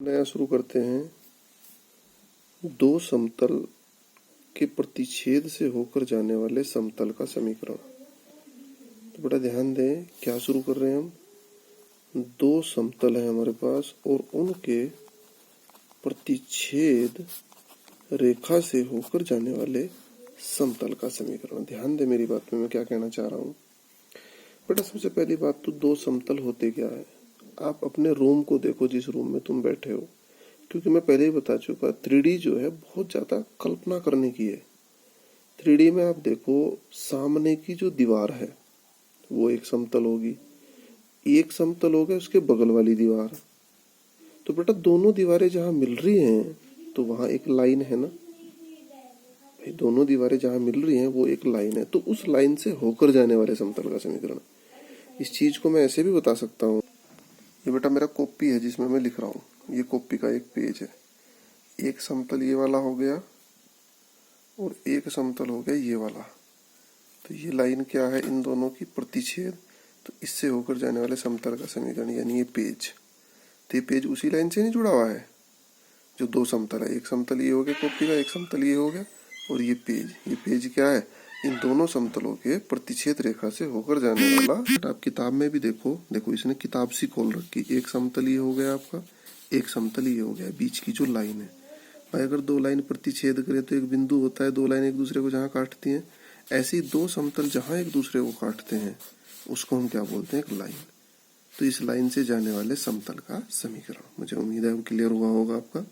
नया शुरू करते हैं। दो समतल के प्रतिच्छेद से होकर जाने वाले समतल का समीकरण। तो बेटा ध्यान दें, क्या शुरू कर रहे हैं हम। दो समतल है हमारे पास और उनके प्रतिच्छेद रेखा से होकर जाने वाले समतल का समीकरण। ध्यान दें मेरी बात में, मैं क्या कहना चाह रहा हूँ। बेटा सबसे पहली बात तो दो समतल होते क्या है। आप अपने रूम को देखो, जिस रूम में तुम बैठे हो, क्योंकि मैं पहले ही बता चुका 3D जो है बहुत ज्यादा कल्पना करने की है। 3D में आप देखो, सामने की जो दीवार है वो एक समतल होगी, एक समतल हो गया उसके बगल वाली दीवार। तो बेटा दोनों दीवारें जहां मिल रही हैं तो वहां एक लाइन है ना भाई। दोनों दीवारें जहां मिल रही हैं वो एक लाइन है, तो उस लाइन से होकर जाने वाले समतल का समीकरण। इस चीज को मैं ऐसे भी बता सकता हूँ। ये बेटा मेरा कॉपी है जिसमें मैं लिख रहा हूँ, ये कॉपी का एक पेज है। एक समतल ये वाला हो गया और एक समतल हो गया ये वाला। तो ये लाइन क्या है, इन दोनों की प्रतिच्छेद। तो इससे होकर जाने वाले समतल का समीकरण यानी ये पेज। तो ये पेज उसी लाइन से नहीं जुड़ा हुआ है जो दो समतल है। एक समतल ये हो गया कॉपी का, एक समतल ये हो गया, और ये पेज क्या है, इन दोनों समतलों के प्रतिच्छेद रेखा से होकर जाने वाला। आप किताब में भी देखो इसने किताब सी खोल रखी। एक समतल ये हो गया आपका, एक समतल ये हो गया, बीच की जो लाइन है भाई। अगर दो लाइन प्रतिच्छेद करे तो एक बिंदु होता है, दो लाइन एक दूसरे को जहाँ काटती हैं। ऐसे ही दो समतल जहाँ एक दूसरे को काटते हैं उसको हम क्या बोलते हैं, एक लाइन। तो इस लाइन से जाने वाले समतल का समीकरण, मुझे उम्मीद है वो क्लियर हुआ होगा आपका।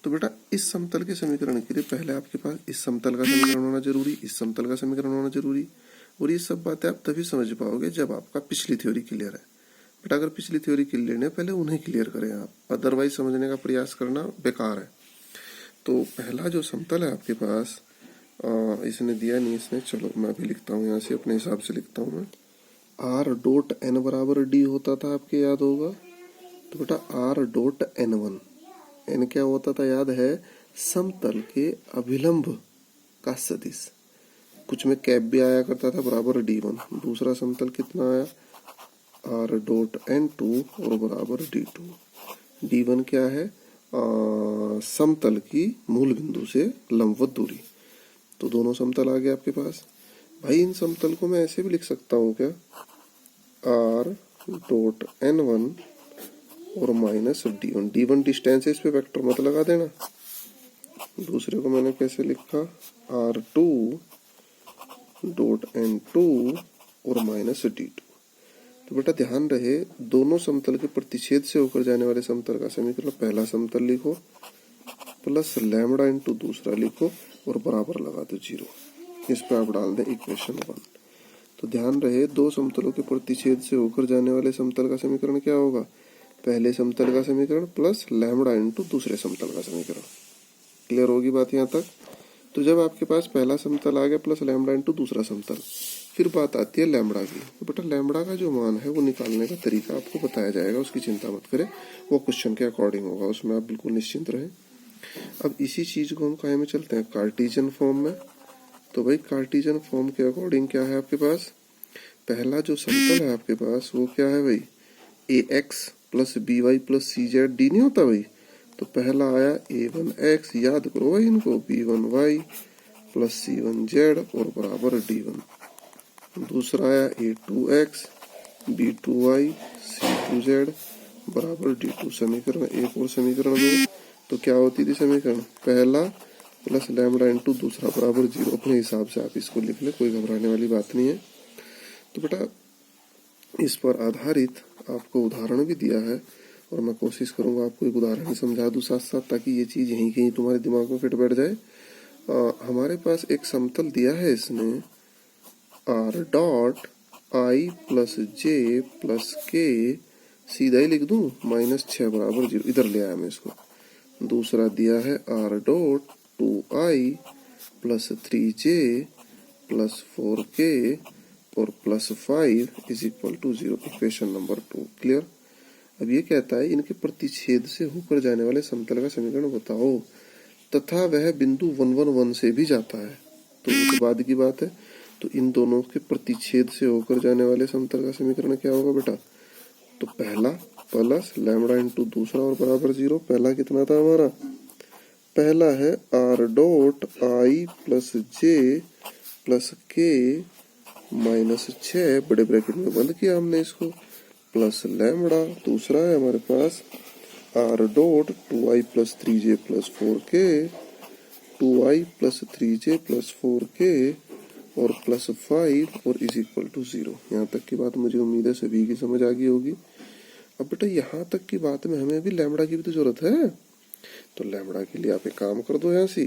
तो बेटा इस समतल के समीकरण के लिए पहले आपके पास इस समतल का समीकरण होना जरूरी, इस समतल का समीकरण होना जरूरी। और ये सब बातें आप तभी समझ पाओगे जब आपका पिछली थ्योरी क्लियर है। बेटा अगर पिछली थ्योरी क्लियर नहीं है, पहले उन्हें क्लियर करें आप, अदरवाइज समझने का प्रयास करना बेकार है। तो पहला जो समतल है आपके पास, इसने दिया नहीं, इसने, चलो मैं भी लिखता हूँ यहाँ से, अपने हिसाब से लिखता हूँ मैं। आर डॉट एन बराबर डी होता था, आपके याद होगा। तो बेटा R dot N one, N क्या होता था याद है, समतल के अभिलंब का सदिश। कुछ में कैप भी आया करता था, बराबर डी वन। दूसरा समतल कितना आया, आर डॉट एन टू और बराबर डी टू। डी वन क्या है, समतल की मूल बिंदु से लंबवत दूरी। तो दोनों समतल आ गए आपके पास भाई। इन समतल को मैं ऐसे भी लिख सकता हूँ क्या, आर डॉट एन वन और minus D one. D one distance है, इस पे वेक्टर मत लगा देना। दूसरे को मैंने कैसे लिखा, R two dot N two और माइनस डी टू। तो बेटा ध्यान रहे, दोनों समतल के प्रतिच्छेद से होकर जाने वाले समतल का समीकरण, पहला समतल लिखो प्लस लैम्बडा इंटू दूसरा लिखो और बराबर लगा दो 0। इस पे आप डाल दें इक्वेशन 1। तो ध्यान रहे, दो समतलों के प्रतिच्छेद से होकर जाने वाले समतल का समीकरण क्या होगा, पहले समतल का समीकरण प्लस लैम्बडा इंटू दूसरे समतल का समीकरण। क्लियर होगी बात यहाँ तक। तो जब आपके पास पहला समतल आ गया प्लस लैम्बडा इंटू दूसरा समतल, फिर बात आती है लैम्बडा की। तो बेटा लैम्बडा का जो मान है वो निकालने का तरीका आपको बताया जाएगा, उसकी चिंता मत करें, वो क्वेश्चन के अकॉर्डिंग होगा, उसमें आप बिल्कुल निश्चिंत रहें। अब इसी चीज को हम काहे में चलते हैं, कार्टेशियन फॉर्म में। तो भाई कार्टेशियन फॉर्म के अकॉर्डिंग क्या है आपके पास, पहला जो समतल है आपके पास वो क्या है भाई, A X plus B Y plus C Z D नहीं होता भाई। तो पहला आया a1x, याद करो भाई इनको, b1y प्लस c1z और बराबर d1। दूसरा आया a2x b2y c2z बराबर d2। समीकरण एक और समीकरण दो। तो क्या होती थी समीकरण, पहला प्लस लैम्बडा इंटू दूसरा बराबर 0। अपने हिसाब से आप इसको लिख ले, कोई घबराने वाली बात नहीं है। तो बेटा इस पर आधारित आपको उदाहरण भी दिया है और मैं कोशिश करूंगा आपको एक उदाहरण समझा दूं साथ साथ, ताकि ये चीज यहीं कहीं तुम्हारे दिमाग में फिट बैठ जाए। हमारे पास एक समतल दिया है इसने, R dot I plus J plus के, सीधा ही लिख दूं, -6 बराबर 0, इधर ले आया मैं इसको। दूसरा दिया है are dot 2i plus 3j plus 4k और plus 5 is equal to 0। Equation number 2 clear. अब ये कहता है इनके प्रतिच्छेद से होकर जाने वाले समतल का समीकरण बताओ, तथा वह बिंदु 1 1 1 से भी जाता है। तो उसके बाद की बात है। तो इन दोनों के प्रतिच्छेद से होकर जाने वाले समतल का समीकरण क्या होगा बेटा, तो पहला प्लस लैम्बडा इंटू दूसरा और बराबर 0। पहला कितना था हमारा, पहला है R dot I plus J plus के माइनस 6 बड़े ब्रैकेट में बंद किया हमने इसको, प्लस लैम्बडा। दूसरा है हमारे पास R dot 2i plus 3j plus 4k, 2i plus 3j plus 4k और प्लस 5 और इज इक्वल टू 0। यहाँ तक की बात मुझे उम्मीद है सभी की समझ आ गई होगी। अब बेटा यहाँ तक की बात में हमें अभी लैम्बडा की भी तो जरूरत है, तो लैम्बडा के लिए आप एक काम कर दो, यहाँ से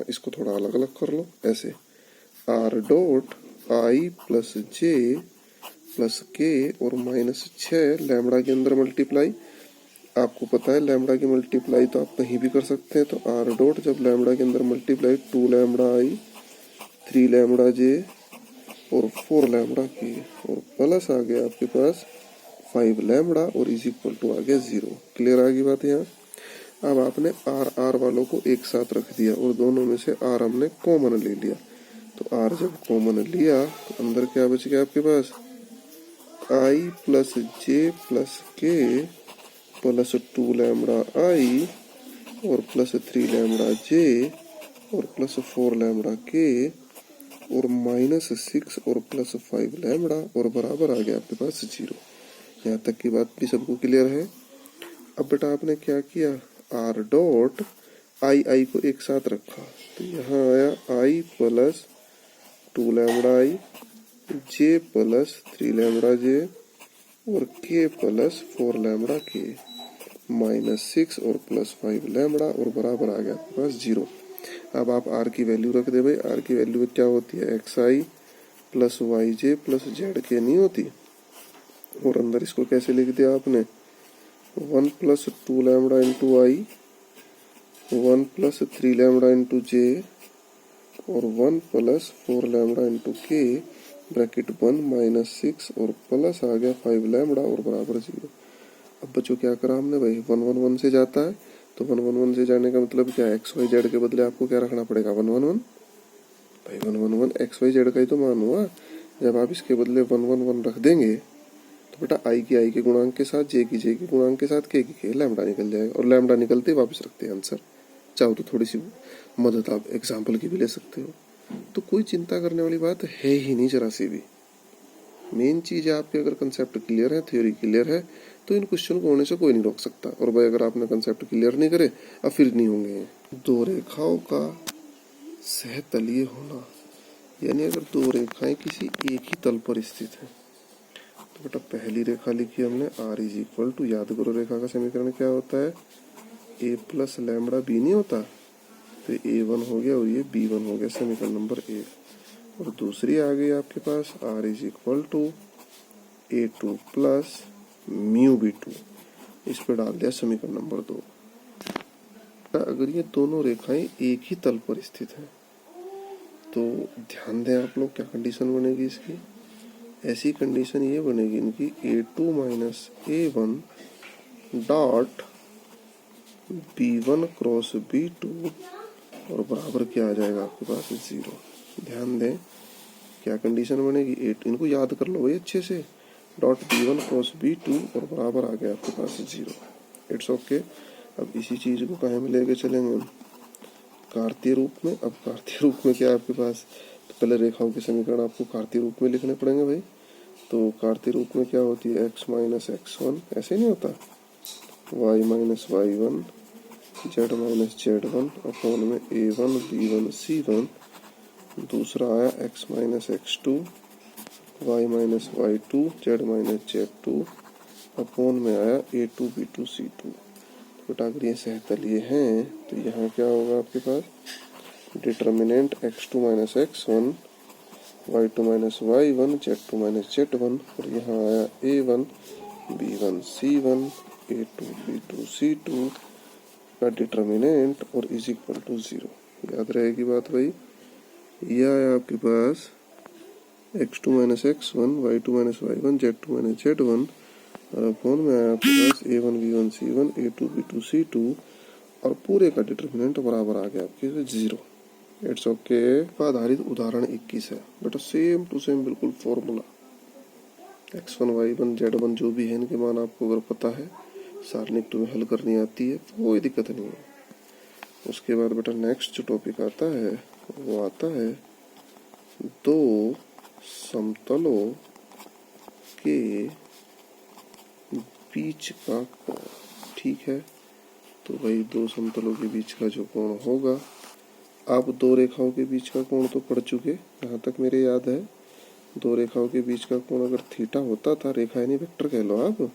इसको थोड़ा अलग अलग कर लो ऐसे, R dot I plus J plus के और माइनस 6 लैम्बडा के अंदर मल्टीप्लाई। आपको पता है लैम्बडा की मल्टीप्लाई तो आप कहीं भी कर सकते हैं, तो आर डॉट जब लैम्बडा के अंदर मल्टीप्लाई 2 लैम्बडा आई 3 लैम्बडा जे और 4 लैम्बडा के और प्लस आ गया आपके पास 5 लैम्बडा और इज इक्वल टू आ गया 0। क्लियर आ गई बात यहाँ। अब आपने आर आर वालों को एक साथ रख दिया और दोनों में से आर हमने कॉमन ले लिया, तो आर जब कॉमन लिया तो अंदर क्या बच गया आपके पास, आई प्लस जे प्लस के प्लस 2 लैम्बडा आई और प्लस 3 लैम्बडा जे और प्लस 4 लैम्बडा के और माइनस 6 और प्लस 5 लैम्बडा और बराबर आ गया आपके पास 0। यहाँ तक की बात भी सबको क्लियर है। अब बेटा आपने क्या किया, आर डॉट आई को एक साथ रखा, तो यहाँ आया आई प्लस 2 लैम्बडा आई, जे प्लस 3 लैम्बडा जे और के प्लस 4 लैम्बडा के माइनस 6 और प्लस 5 लैम्बडा और बराबर आ गया आपके पास 0। अब आप आर की वैल्यू रख दे भाई, आर की वैल्यू क्या होती है, एक्स आई प्लस वाई जे प्लस जेड के नहीं होती, और अंदर इसको कैसे लिख दिया आपने, 1 प्लस 2 लैम्बडा इंटू आई, 1 प्लस 3 लैम्बडा इंटू जे और 1 प्लस 4 लैम्बडा इंटू के ब्रैकेट बंद माइनस 6 और प्लस आ गया 5 लैम्बडा और बराबर 0। अब बच्चों क्या करा हमने भाई, 1 1 1 से जाता है, तो 1 1 1 से जाने का मतलब क्या है, एक्स वाई जेड के बदले आपको क्या रखना पड़ेगा, 1 1 1 भाई 1 1 1 एक्स वाई जेड का ही तो मान हुआ। जब आप इसके बदले 1 1 1 रख देंगे तो बेटा आई के गुणांक के साथ जे के गुणांक के साथ के लैम्बडा निकल जाएगा, और लैम्बडा निकलते ही वापस रखते हैं आंसर। चाहो तो थोड़ी सी मदद आप एग्जाम्पल की भी ले सकते हो, तो कोई चिंता करने वाली बात है ही नहीं जरा सी भी। मेन चीज है आपके अगर कंसेप्ट क्लियर है, थ्योरी क्लियर है, तो इन क्वेश्चन को होने से कोई नहीं रोक सकता। और भाई अगर आपने कंसेप्ट क्लियर नहीं करे अब फिर नहीं होंगे। दो रेखाओं का सहतलीय होना, यानी अगर दो रेखाएं किसी एक ही तल पर स्थित है, तो बेटा पहली रेखा लिखी हमने आर इज इक्वल टू, याद करो रेखा का समीकरण क्या होता है, ए प्लस लैम्बडा बी नहीं होता, तो A1 हो गया और ये B1 हो गया, समीकरण नंबर 1। और दूसरी आ गई आपके पास R is equal to A2 plus mu B2, इस पर डाल दिया समीकरण नंबर 2। अगर ये दोनों रेखाएं एक ही तल पर स्थित हैं तो ध्यान दें आप लोग, क्या कंडीशन बनेगी इसकी, ऐसी कंडीशन ये बनेगी इनकी, A2 minus A1 dot B1 cross B2 और बराबर क्या आ जाएगा आपके पास 0। ध्यान दें क्या कंडीशन बनेगी, 8, इनको याद कर लो भाई अच्छे से, डॉट B1 क्रॉस B2 और बराबर आ गया आपके पास 0। It's okay. अब इसी चीज को कहाँ में लेके चलेंगे हम, कार्तीय रूप में। अब कार्तीय रूप में क्या है आपके पास, तो पहले रेखाओं के समीकरण आपको कार्तीय रूप में लिखने पड़ेंगे भाई। तो कार्तीय रूप में क्या होती है, x माइनस x1, ऐसे नहीं होता, y minus y1 z minus z1 upon में a1 b1 c1। दूसरा आया x minus x2 y minus y2 z minus z2 upon में आया a2 b2 c2। बेटा अगर ये सहतलीय हैं तो यहाँ क्या होगा आपके पास, determinant x2 minus x1 y2 minus y1 z2 minus z1, और यहाँ आया a1 b1 c1 a2 b2 c2 का डिटर्मिनेंट और इज इक्वल टू 0। याद रहेगी बात भाई। यह आया आपके पास x2 minus x1 y2 minus y1 z2 minus z1 और अपॉन में आया आपके पास a1 b1 c1 a2 b2 c2 और पूरे का डिटर्मिनेंट बराबर आ गया आपके 0। It's okay. आधारित उदाहरण 21 है बेटा, सेम टू सेम बिल्कुल फॉर्मूला, x1 y1 z1 जो भी है इनके मान आपको अगर पता है सारणिक तुम्हें हल करनी आती है, कोई दिक्कत नहीं है। उसके बाद बेटा नेक्स्ट जो टॉपिक आता है वो आता है दो समतलों के बीच का कोण। ठीक है, तो भाई दो समतलों के बीच का जो कोण होगा, आप दो रेखाओं के बीच का कोण तो पढ़ चुके, यहाँ तक मेरे याद है। दो रेखाओं के बीच का कोण अगर थीटा होता था, रेखा यानी वेक्टर कह लो आप,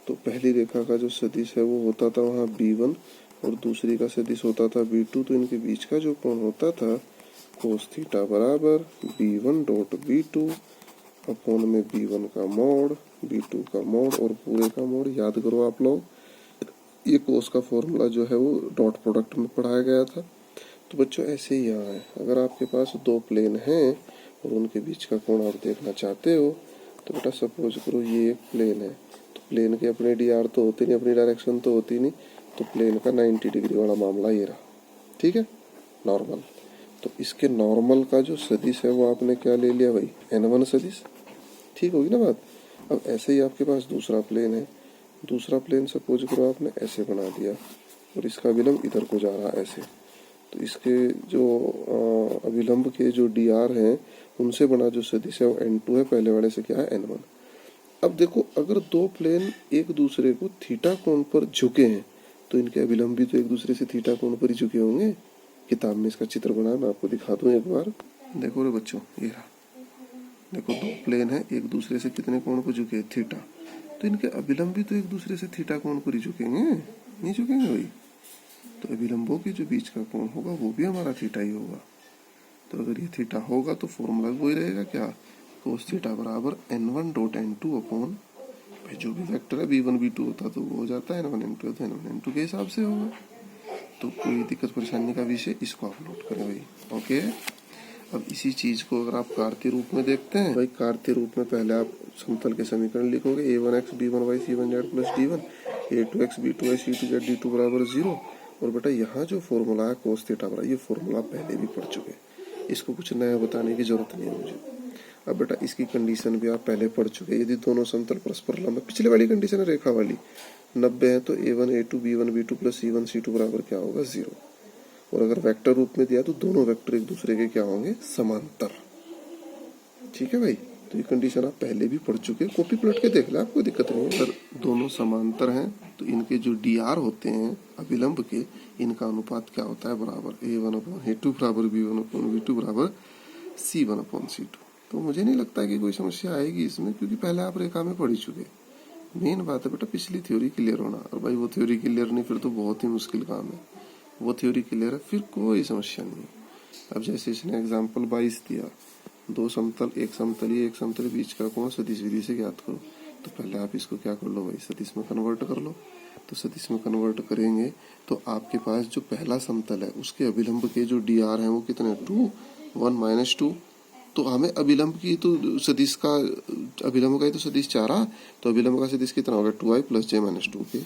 तो पहली रेखा का जो सदिश है वो होता था वहाँ b1 और दूसरी का सदिश होता था b2। तो इनके बीच का जो कोण होता था कोस थीटा बराबर b1 डॉट b2 अपॉन में b1 का मोड b2 का मोड और पूरे का मोड। याद करो आप लोग, ये कोस का फॉर्मूला जो है वो डॉट प्रोडक्ट में पढ़ाया गया था। तो बच्चों ऐसे ही यहाँ है, अगर आपके पास दो प्लेन हैं और उनके बीच का कोण आप देखना चाहते हो, तो बेटा सपोज करो ये एक प्लेन है, तो प्लेन के अपने dr तो होते नहीं, अपनी डायरेक्शन तो होती नहीं, तो प्लेन का 90 डिग्री वाला मामला ये रहा। ठीक है, नॉर्मल। तो इसके नॉर्मल का जो सदिश है वो आपने क्या ले लिया भाई, n1 सदिश। ठीक होगी ना बात। अब ऐसे ही आपके पास दूसरा प्लेन है, दूसरा प्लेन सपोज करो आपने ऐसे बना दिया और इसका विलंब इधर को जा रहा है ऐसे, तो इसके जो अभिलंब के जो dr हैं उनसे बना जो सदिश है वो n2 है, पहले वाले से क्या है n1। अब देखो, अगर दो प्लेन एक दूसरे को थीटा कोण पर झुके हैं तो इनके अभिलंब भी तो एक दूसरे से थीटा कोण पर ही झुके होंगे। किताब में इसका चित्र बना, मैं आपको दिखा दूं एक बार। देखो रे बच्चों, ये रहा, देखो दो प्लेन है, एक दूसरे से कितने कोण पर झुके, थीटा। तो इनके अभिलंब भी तो एक दूसरे से थीटा कोण पर ही झुकेंगे, नहीं झुकेंगे भाई। तो अभिलंबों के जो बीच का कोण होगा वो भी हमारा थीटा ही होगा। तो अगर ये थीटा होगा तो फॉर्मूला वही रहेगा क्या, कोस थीटा बराबर n1 डॉट n2 अपॉन भाई जो भी वेक्टर है b1 b2 होता तो वो हो जाता है n1 n2, तो n1 n2 के हिसाब से होगा। तो कोई दिक्कत परेशानी का विषय, इसको आप नोट करें भाई। ओके, अब इसी चीज को अगर आप कार्तीय रूप में देखते हैं भाई, कार्तीय रूप में पहले आप समतल के समीकरण लिखोगे a1x b1y c1z plus d1 a2x b2y c2z d2 बराबर 0। और बेटा यहाँ जो फॉर्मूला है कोस थीटा बराबर, ये फॉर्मूला पहले भी पढ़ चुके, इसको कुछ नया बताने की जरूरत नहीं है मुझे। अब बेटा इसकी कंडीशन भी आप पहले पढ़ चुके, यदि दोनों समतल परस्पर लंब, पिछले वाली कंडीशन है रेखा वाली, 90 है तो a1 a2 b1 b2 plus c1 c2 बराबर क्या होगा 0। और अगर वेक्टर रूप में दिया तो दोनों वेक्टर एक दूसरे के क्या होंगे, समांतर। ठीक है भाई, तो ये कंडीशन आप पहले भी पढ़ चुके, कॉपी पलट के देख ले, आपको दिक्कत नहीं है। अगर दोनों समांतर हैं तो इनके जो dr होते हैं अभिलंब के, इनका अनुपात क्या होता है, बराबर a1 अपॉन a2 बराबर b1 अपॉन b2 बराबर c1 अपॉन c2। तो मुझे नहीं लगता कि कोई समस्या आएगी इसमें, क्योंकि पहले आप रेखा में पढ़ ही चुके। मेन बात है बेटा पिछली थ्योरी क्लियर होना, और भाई वो थ्योरी क्लियर नहीं फिर तो बहुत ही मुश्किल काम है। वो थ्योरी क्लियर है फिर कोई समस्या नहीं है। अब जैसे इसने एग्जाम्पल 22 दिया, दो समतल, एक समतल बीच का कोण सदिश विधि से ज्ञात करो। तो पहले आप इसको क्या कर लो भाई, सदिश में कन्वर्ट कर लो। तो सदिश में कन्वर्ट करेंगे तो आपके पास जो पहला समतल है उसके अभिलंब के जो dr हैं वो कितने, 2 1 माइनस 2। तो हमें अभिलंब की तो सदिश का, अभिलंब का ही तो सदिश चाह रहा, तो अभिलंब का सदिश कितना होगा 2i प्लस j माइनस 2 के।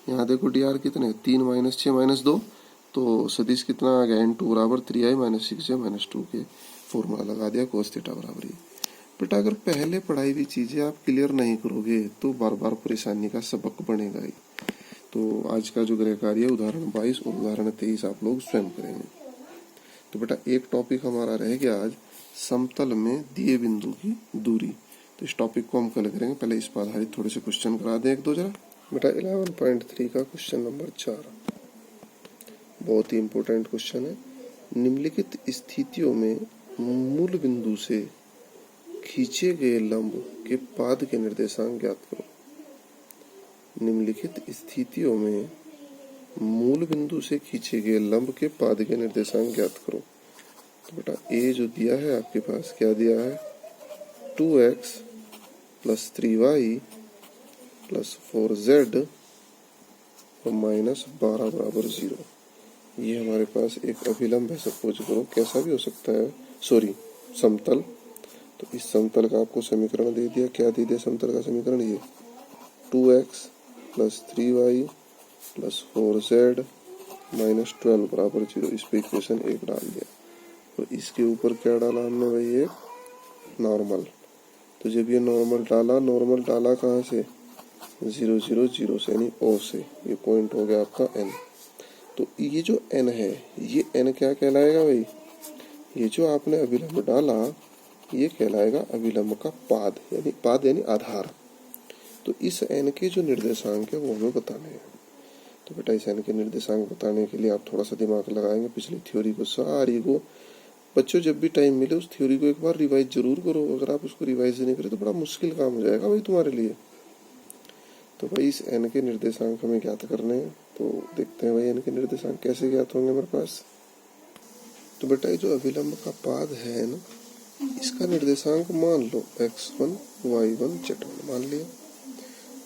यहाँ देखो dr कितने, 3 माइनस 6 माइनस 2, तो सदिश कितना आ गया n2 बराबर 3i माइनस 6j माइनस 2 के। फॉर्मूला लगा दिया कोस थीटा बराबर ये। बेटा अगर पहले पढ़ाई हुई चीजें आप क्लियर नहीं करोगे तो बार बार परेशानी का सबक बनेगा ही। तो आज का जो गृह कार्य है उदाहरण 22 और उदाहरण 23 आप लोग स्वयं करेंगे। तो बेटा एक टॉपिक हमारा रह गया आज, समतल में दिए बिंदु की दूरी। तो इस टॉपिक को हम कल करेंगे, पहले इस पर आधारित थोड़े से क्वेश्चन करा दें एक दो जरा। बेटा 11.3 का क्वेश्चन नंबर 4 बहुत ही इंपॉर्टेंट क्वेश्चन है। निम्नलिखित स्थितियों में मूल बिंदु से खींचे गए लंब के पाद के निर्देशांक ज्ञात करो। निम्नलिखित स्थितियों में मूल बिंदु से खींचे गए लंब के पाद के निर्देशांक ज्ञात करो। तो बेटा ए जो दिया है आपके पास, क्या दिया है, 2x plus 3y plus 4z और माइनस 12 बराबर 0। ये हमारे पास एक अभिलंब है, सपोज करो, कैसा भी हो सकता है, समतल। तो इस समतल का आपको समीकरण दे दिया, क्या दे दिया समतल का समीकरण, ये 2x plus 3y plus 4z minus 12 बराबर 0। इस पे इक्वेशन 1 डाल दिया। तो इसके ऊपर क्या डाला हमने भाई, ये नॉर्मल। तो जब ये नॉर्मल डाला कहाँ से, 0 0 0 से यानी O से, ये पॉइंट हो गया आपका n। तो ये जो n है, ये n क्या कहलाएगा भाई? ये जो आपने अभिलंब डाला ये कहलाएगा अभिलंब का पाद यानी आधार। तो इस n के जो निर्देशांक है वो हमें बताने हैं। तो बेटा इस n के निर्देशांक बताने के लिए आप थोड़ा सा दिमाग लगाएंगे, पिछली थ्योरी को सारी को। बच्चों जब भी टाइम मिले उस थ्योरी को एक बार रिवाइज जरूर करो। अगर आप उसको रिवाइज नहीं करें तो बड़ा मुश्किल काम हो जाएगा भाई तुम्हारे लिए। तो भाई इस n के निर्देशांक हमें ज्ञात करने हैं। तो देखते हैं भाई n के निर्देशांक कैसे ज्ञात होंगे मेरे पास। तो बेटा ये जो अभिलंब का पाद है ना, इसका निर्देशांक मान लो x1 y1 z1 मान लिया।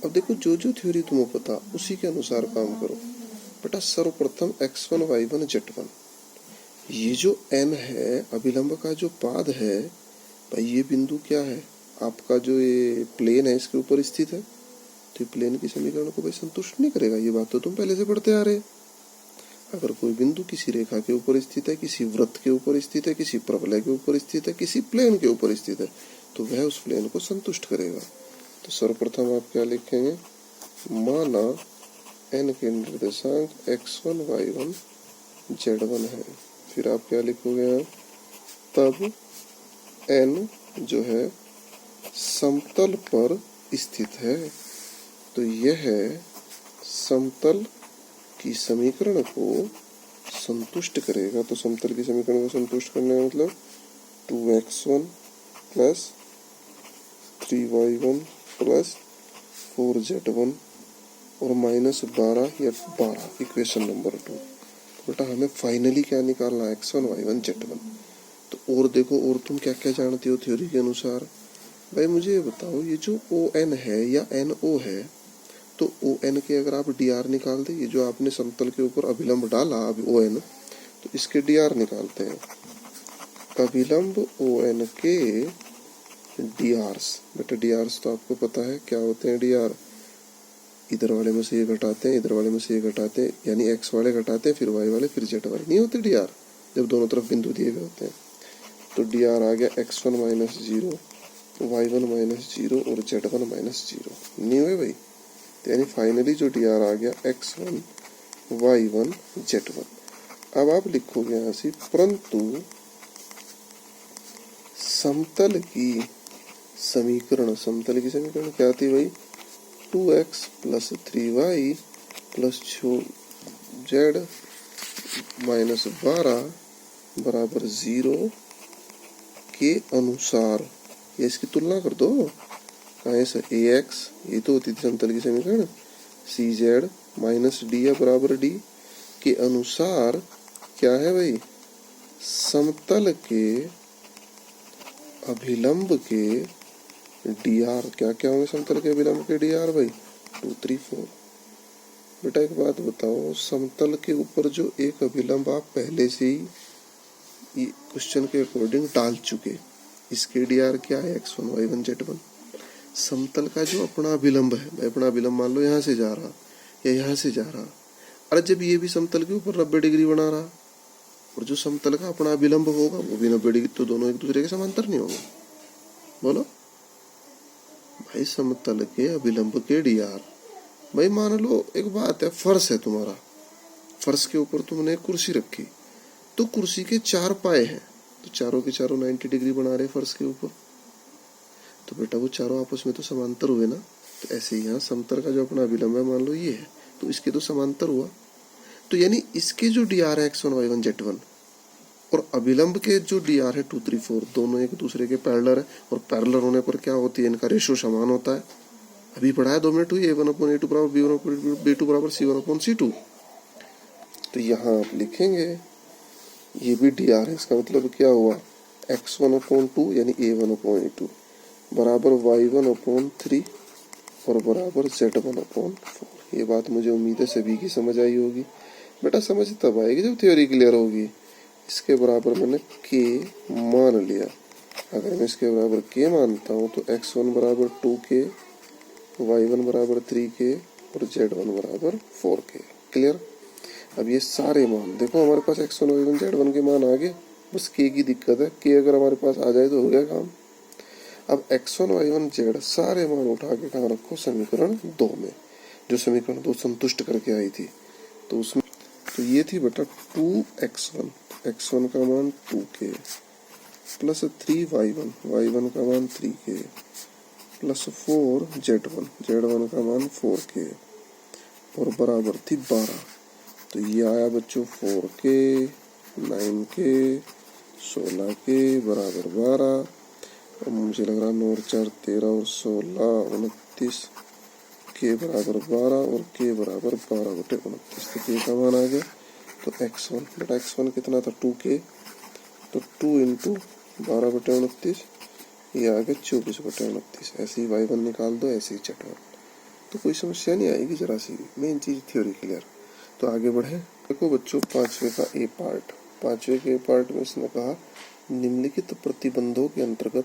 अब देखो जो जो थ्योरी तुम्हें पता उसी के अनुसार काम करो। बेटा सर्वप्रथम x1 y1 z1, ये जो n है अभिलंब का जो पाद है भाई, ये बिंदु क्या है? आपका जो ये प्लेन है इसके ऊपर स्थित है। तो ये प्लेन की समीकरण को भाई संतुष्ट नहीं करेगा, ये बात तो तुम पहले से पढ़ते आ रहे। अगर कोई बिंदु किसी रेखा के ऊपर स्थित है, किसी वृत्त के ऊपर स्थित है, किसी प्रवलय के ऊपर स्थित है, किसी प्लेन के ऊपर स्थित है, तो वह उस प्लेन को संतुष्ट करेगा। तो सर्वप्रथम आप क्या लिखेंगे? माना n के निर्देशांक x1 y1 z1 है। फिर आप क्या लिखोगे? तब n जो है समतल पर स्थित है। तो यह समतल की समीकरण को संतुष्ट करेगा। तो समतल की समीकरण को संतुष्ट करने का मतलब 2x1 plus 3y1 plus 4z1 और -12 या 12, इक्वेशन नंबर 2। बेटा हमें फाइनली क्या निकालना है? x1 y1 z1। तो और देखो, और तुम क्या क्या जानती हो थ्योरी के अनुसार? भाई मुझे ये बताओ, ये जो ON है या NO है, तो ON के अगर आप dr निकाल दे, ये जो आपने समतल के ऊपर अभिलंब डाला अभी ON, तो इसके dr निकालते हैं। अभिलंब ON के drs, बेटा drs तो आपको पता है क्या होते हैं dr? इधर वाले में से ये घटाते हैं, इधर वाले में से ये घटाते हैं, यानी x वाले घटाते हैं, फिर y वाले, फिर z वाले, नहीं होते dr जब दोनों तरफ बिंदु दिए गए होते हैं। तो dr आ गया x1 माइनस 0, y1 माइनस 0 और z1 माइनस 0, नहीं हुए भाई? तो यानी फाइनली जो dr आ गया x1 y1 z1। अब आप लिखोगे यहाँ से, परंतु समतल की समीकरण क्या थी भाई? 2x plus 3y plus z minus 12 बराबर 0 के अनुसार, ये इसकी तुलना कर दो। कहाँ से? ax, ये तो होती थी समतल की समीकरण, cz माइनस d बराबर d के अनुसार क्या है भाई? समतल के अभिलंब के dr, क्या क्या होंगे समतल के अभिलंब के dr भाई? 2 3 4। बेटा एक बात बताओ, समतल के ऊपर जो एक अभिलंब आप पहले से ही क्वेश्चन के अकॉर्डिंग डाल चुके, इसके dr क्या है? x1 y1 z1। समतल का जो अपना अभिलंब है, मैं अपना अभिलंब मान लो यहाँ से जा रहा या यहाँ से जा रहा, अरे जब ये भी समतल के ऊपर 90 डिग्री बना रहा, और जो समतल का अपना अभिलंब होगा वो भी 90 डिग्री, तो दोनों एक दूसरे के समांतर नहीं होंगे। बोलो भाई, समतल के अभिलंब के dr, भाई मान लो एक बात है, फर्श है तुम्हारा, फर्श के ऊपर तुमने एक कुर्सी रखी, तो कुर्सी के 4 पाए हैं, तो चारों के चारों 90 डिग्री बना रहे फर्श के ऊपर, तो बेटा वो चारों आपस में तो समांतर हुए ना। तो ऐसे ही यहाँ समतल का जो अपना अभिलंब है मान लो ये है, तो इसके तो समांतर हुआ। तो यानी इसके जो dr है x1 y1 z1 और अभिलंब के जो dr है 2 3 4, दोनों एक दूसरे के पैरेलल है, और पैरेलल होने पर क्या होती है? इनका रेशियो समान होता है। अभी पढ़ा है 2 मिनट हुई, a1/a2 बराबर b1/b2 बराबर c1/c2। तो यहाँ आप लिखेंगे ये भी dr है, इसका मतलब क्या हुआ? x1/2 यानी a1/a2 बराबर y1/3 और बराबर z1/4। ये बात मुझे उम्मीद है सभी की समझ आई होगी। बेटा समझ तब आएगी जब थ्योरी क्लियर होगी। इसके बराबर मैंने k मान लिया। अगर मैं इसके बराबर k मानता हूँ तो x1 बराबर 2k, y1 बराबर 3k और z1 बराबर 4k। क्लियर? अब ये सारे मान देखो, हमारे पास x1 y1 z1 के मान आ गए, बस k की दिक्कत है। k अगर हमारे पास आ जाए तो हो गया काम। अब x1 y1 z सारे मान उठा के कहाँ रखो, समीकरण 2 में, जो समीकरण 2 संतुष्ट करके आई थी। तो उसमें तो ये थी बेटा 2x1, x1 का मान 2k प्लस 3y1, y1 का मान 3k प्लस 4z1, z1 का मान 4k और बराबर थी 12। तो ये आया बच्चों 4k, 9k, 16k बराबर 12। और मुझे लग रहा 9 और 4 13 और 16 29 k बराबर 12 और k बराबर 12/29। तो k का मान आ गया। तो x1 बेटा x1 कितना था 2k, तो 2 इंटू 12/29 ये आ गया 24/29। ऐसे ही y1 निकाल दो, ऐसे ही z1। तो कोई समस्या नहीं आएगी जरा सी, मेन चीज थ्योरी क्लियर। तो आगे बढ़े। देखो बच्चों पांचवे का ए पार्ट, पांचवे के ए पार्ट में इसने कहा निम्नलिखित प्रतिबंधों के अंतर्गत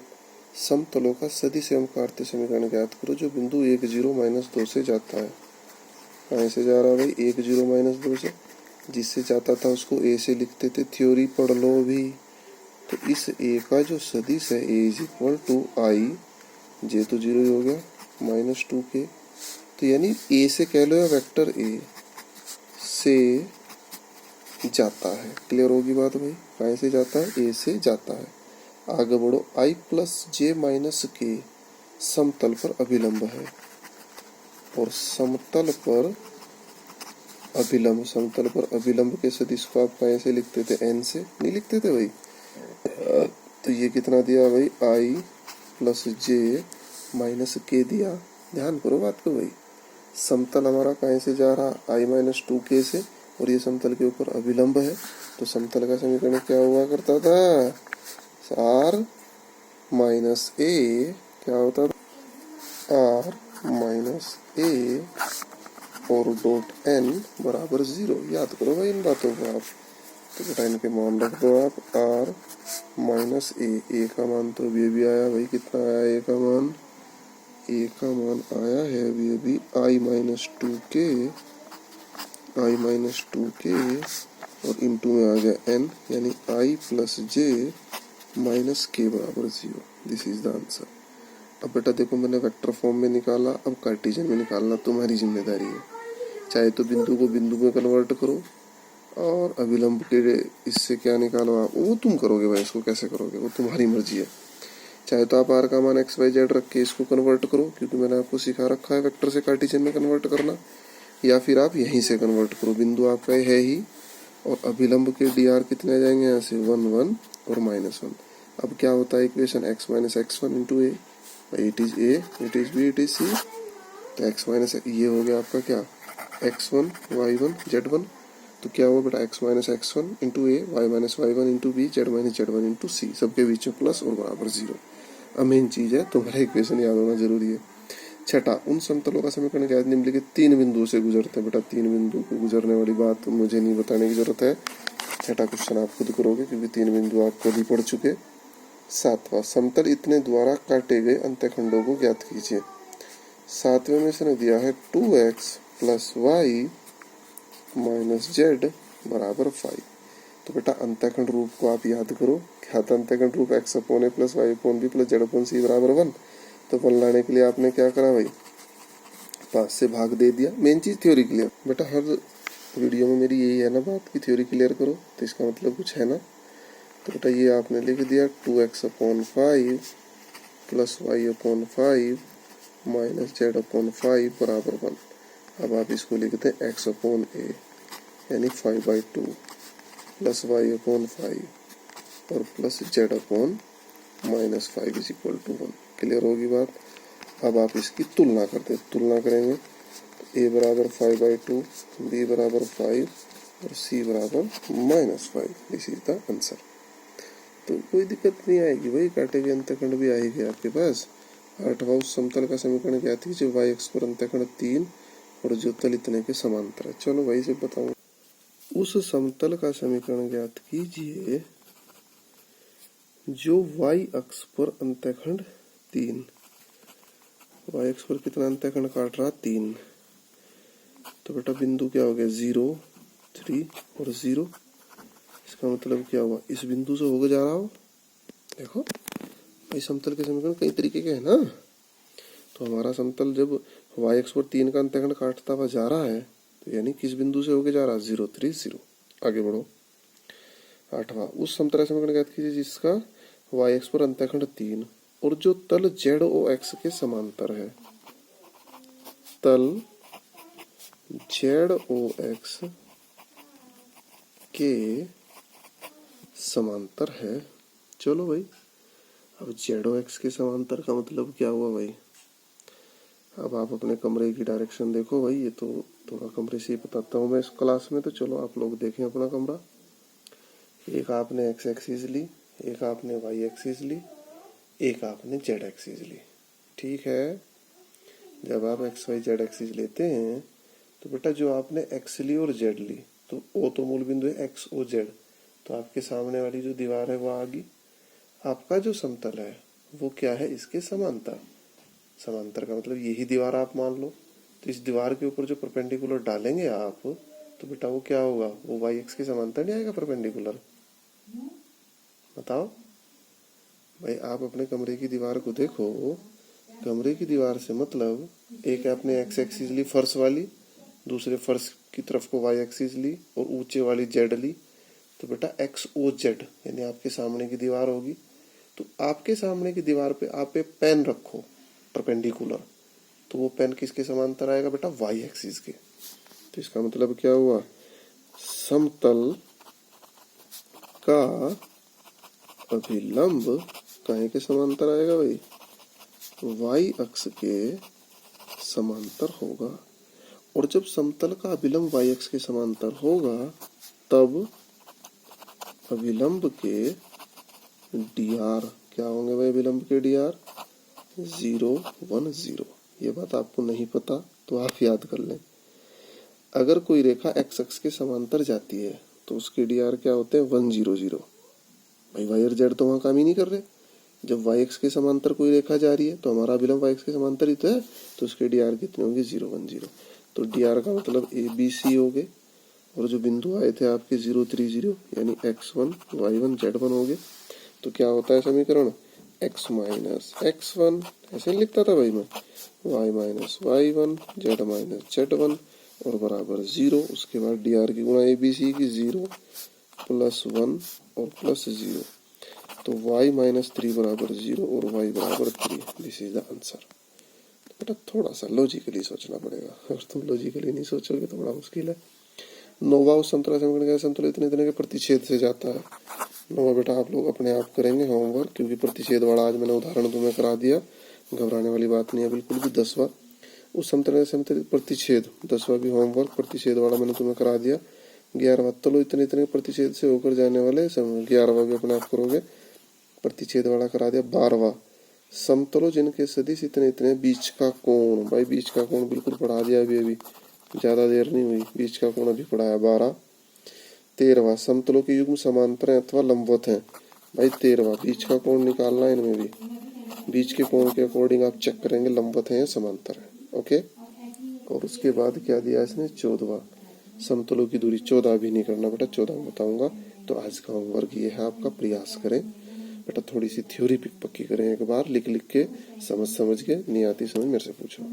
समतलों का सदिश एवं कार्तीय समीकरण ज्ञात करो जो बिंदु 1 0 - 2 से जाता है। कहाँ से जा रहा है भाई, 1 0 - 2 से। जिससे जाता था उसको ए से लिखते थे, थ्योरी पढ़ लो अभी। तो इस ए का जो सदिश है ए इज इक्वल टू आई, जे तो 0 ही हो गया, -2k। तो यानी ए से कह लो या वेक्टर ए से जाता है। क्लियर होगी बात भाई, कहाँ से जाता है, ए से जाता है। आगे बढ़ो, आई प्लस जे माइनस के समतल पर अभिलंब है और समतल पर अभिलंब के सदिश को आप कहाँ से लिखते थे, एन से नहीं लिखते थे भाई। तो ये कितना दिया भाई, आई प्लस जे माइनस के दिया। ध्यान करो बात को भाई, समतल हमारा कहाँ से जा रहा, आई -2k से, और ये समतल के ऊपर अभिलंब है। तो समतल का समीकरण क्या हुआ करता था, आर माइनस ए, क्या होता था, आर माइनस ए और डॉट एन बराबर 0। याद करो भाई इन बातों को आप। तो बेटा इनके मान रख दो आप, आर माइनस ए का मान तो अभी आया भाई, कितना आया ए का मान, ए का मान आया है अभी आई -2k और इंटू में आ गया एन, यानी आई प्लस जे माइनस के बराबर 0। This is the answer. अब बेटा देखो मैंने वेक्टर फॉर्म में निकाला, अब कार्टेशियन में निकालना तुम्हारी जिम्मेदारी है। चाहे तो बिंदु को बिंदु में कन्वर्ट करो और अभिलंब के इससे क्या निकालो आप, वो तुम करोगे भाई, इसको कैसे करोगे वो तुम्हारी मर्जी है। चाहे तो आप आर का मान XYZ रख के इसको कन्वर्ट करो, क्योंकि मैंने आपको सिखा रखा है वेक्टर से कार्टेशियन में कन्वर्ट करना, या फिर आप यहीं से कन्वर्ट करो, बिंदु आपका है ही और अभिलंब के dr कितने आ जाएंगे यहाँ से, 1 1 और -1। अब क्या होता है equation, x - x1 into A, it is A, it is B, it is C. तो x माइनस ये हो गया आपका क्या, x1 y1 z1। तो क्या हुआ बेटा, x - x1 into A, y - y1 into B, z - z1 into C, सबके बीच में प्लस और बराबर 0। अब मेन चीज है, तुम्हारा इक्वेशन याद होना जरूरी है। छठा, उन समतलों का समीकरण क्या है, निम्नलिखित 3 बिंदुओं से गुजरते हैं। बेटा 3 बिंदु को गुजरने वाली बात मुझे नहीं बताने की जरूरत है, छठा क्वेश्चन आप खुद करोगे क्योंकि 3 बिंदु आप खुद ही पढ़ चुके। सातवां, समतल इतने द्वारा काटे गए अंतःखंडों को ज्ञात कीजिए। सातवें में इसने दिया है 2x plus Y minus Z बराबर 5। तो बेटा अंतःखंड रूप को आप याद करो, क्या था अंतःखंड रूप, x upon A plus Y upon B plus Z upon C बराबर 1। तो 1 लाने के लिए आपने क्या करा भाई, 5 से भाग दे दिया। मेन चीज थ्योरी क्लियर। बेटा हर वीडियो में मेरी यही है ना बात की थ्योरी क्लियर करो, तो इसका मतलब कुछ है ना। तो बेटा ये आपने लिख दिया 2x upon 5 plus Y upon 5 minus Z upon 5 बराबर 1। अब आप इसको लिखते हैं x अपॉन ए यानी 5/2 प्लस वाई अपॉन 5 और plus Z upon -5 is equal to 1। Clear होगी बात। अब आप इसकी तुलना करते, तुलना करेंगे तो a बराबर 5/2, b बराबर 5 और c बराबर -5। This is the answer. तो कोई दिक्कत नहीं आएगी भाई, काटे हुए अंतःखंड भी आएगी आपके पास। आठवां, उस समतल का समीकरण ज्ञात कीजिए जो y अक्ष पर अंतःखंड 3 और जो तल इतने के समांतर है। चलो भाई से बताऊं, उस समतल का समीकरण ज्ञात कीजिए जो y अक्ष पर अंतःखंड 3, y अक्ष पर कितना अंतःखंड काट रहा, 3। तो बेटा बिंदु क्या हो गया, 0 3 और 0। इसका मतलब क्या हुआ, इस बिंदु से होकर जा रहा हो, देखो भाई समतल के समीकरण कई तरीके के हैं ना। तो हमारा समतल जब y अक्ष पर 3 का अंतःखंड काटता हुआ जा रहा है तो यानी किस बिंदु से होके जा रहा है 0 3 0। आगे बढ़ो। 8वां, उस समतल समीकरण ज्ञात कीजिए जिसका y अक्ष पर अंतःखंड 3 और जो तल ZOX के समांतर है। तल ZOX के समांतर है। चलो भाई, अब ZOX के समांतर का मतलब क्या हुआ भाई। अब आप अपने कमरे की डायरेक्शन देखो भाई, ये तो थोड़ा कमरे से ही बताता हूँ मैं इस क्लास में। तो चलो आप लोग देखें अपना कमरा। एक आपने x एक्सिस ली, एक आपने y एक्सिस ली, एक आपने z एक्सिस ली। ठीक है, जब आप x y z एक्सिस लेते हैं तो बेटा जो आपने x ली और z ली तो o तो मूल बिंदु है x o z, तो आपके सामने वाली जो दीवार है वो आ गई। आपका जो समतल है वो क्या है, इसके समांतर। समांतर का मतलब यही दीवार आप मान लो। तो इस दीवार के ऊपर जो परपेंडिकुलर डालेंगे आप तो बेटा वो क्या होगा, वो वाई एक्स के समांतर नहीं आएगा परपेंडिकुलर। बताओ भाई, आप अपने कमरे की दीवार को देखो। कमरे की दीवार से मतलब एक आपने एक्स एक्सिस ली फर्श वाली, दूसरे फर्श की तरफ को वाई एक्सिस ली और ऊंचे वाली जेड ली। तो बेटा एक्स ओ जेड यानी आपके सामने की दीवार होगी। तो आपके सामने की दीवार पे आप एक पेन रखो परपेंडिकुलर, तो वो पेन किसके समांतर आएगा बेटा, वाई एक्सिस के। तो इसका मतलब क्या हुआ, समतल का अभिलंब काहे के समांतर आएगा भाई, वाई अक्ष के समांतर होगा। और जब समतल का अभिलंब वाई अक्ष के समांतर होगा तब अभिलंब के dr क्या होंगे भाई, अभिलंब के dr 0 1 0। ये बात आपको नहीं पता तो आप याद कर लें। अगर कोई रेखा x अक्ष के समांतर जाती है तो उसके dr क्या होते हैं 1 0 0। भाई y और z तो वहां काम ही नहीं कर रहे। जब y अक्ष के समांतर कोई रेखा जा रही है तो हमारा अभिलंब y अक्ष के समांतर ही तो है, तो उसके dr कितने होंगे 0 1 0। तो dr का मतलब ABC हो गए और जो बिंदु आए थे आपके 0 3 0 यानी x1 y1 z1 हो गए। तो क्या होता है समीकरण, x माइनस x1 ऐसे लिखता था भाई मैं, y minus y1 z minus z1 और बराबर 0। उसके बाद dr की गुणा ABC की 0 प्लस 1 और प्लस 0। तो y माइनस 3 बराबर 0 और y बराबर 3। This is the answer. बेटा थोड़ा सा लॉजिकली सोचना पड़ेगा, अगर तुम लॉजिकली नहीं सोचोगे तो बड़ा मुश्किल है। 9वां समतल समीकरण का समतल इतने इतने के प्रतिच्छेद से जाता है। 9वां बेटा आप लोग अपने आप करेंगे होमवर्क, क्योंकि प्रतिच्छेद वाला आज मैंने उदाहरण तुम्हें करा दिया, घबराने वाली बात नहीं है बिल्कुल भी। 10वां, उस समतल समतल प्रतिच्छेद, 10वां भी होमवर्क प्रतिच्छेद वाला मैंने तुम्हें करा दिया। 11वां, चलो इतने इतने प्रतिच्छेद से होकर जाने वाले 11वां भी अपने आप करोगे, प्रतिच्छेद वाला करा दिया। 12वां, समतलों जिनके सदिश इतने इतने बीच का कोण, भाई बीच का कोण बिल्कुल पढ़ा दिया अभी ज्यादा देर नहीं हुई, बीच का कोण अभी पढ़ाया 12। 13वां, समतलों के युग्म समांतर अथवा लंबवत हैं। भाई 13वां, बीच का कोण निकालना है इनमें भी, बीच के कोण के अकॉर्डिंग आप चेक करेंगे लंबवत है या समांतर है। ओके, और उसके बाद क्या दिया इसने, 14वां, समतलों की दूरी। 14 भी नहीं करना बेटा, 14 में बताऊंगा। तो आज का होमवर्क ये है आपका, प्रयास करें बेटा, थोड़ी सी थ्योरी पक्की करें एक बार, लिख लिख के समझ के, नहीं आती समझ मेरे से पूछो।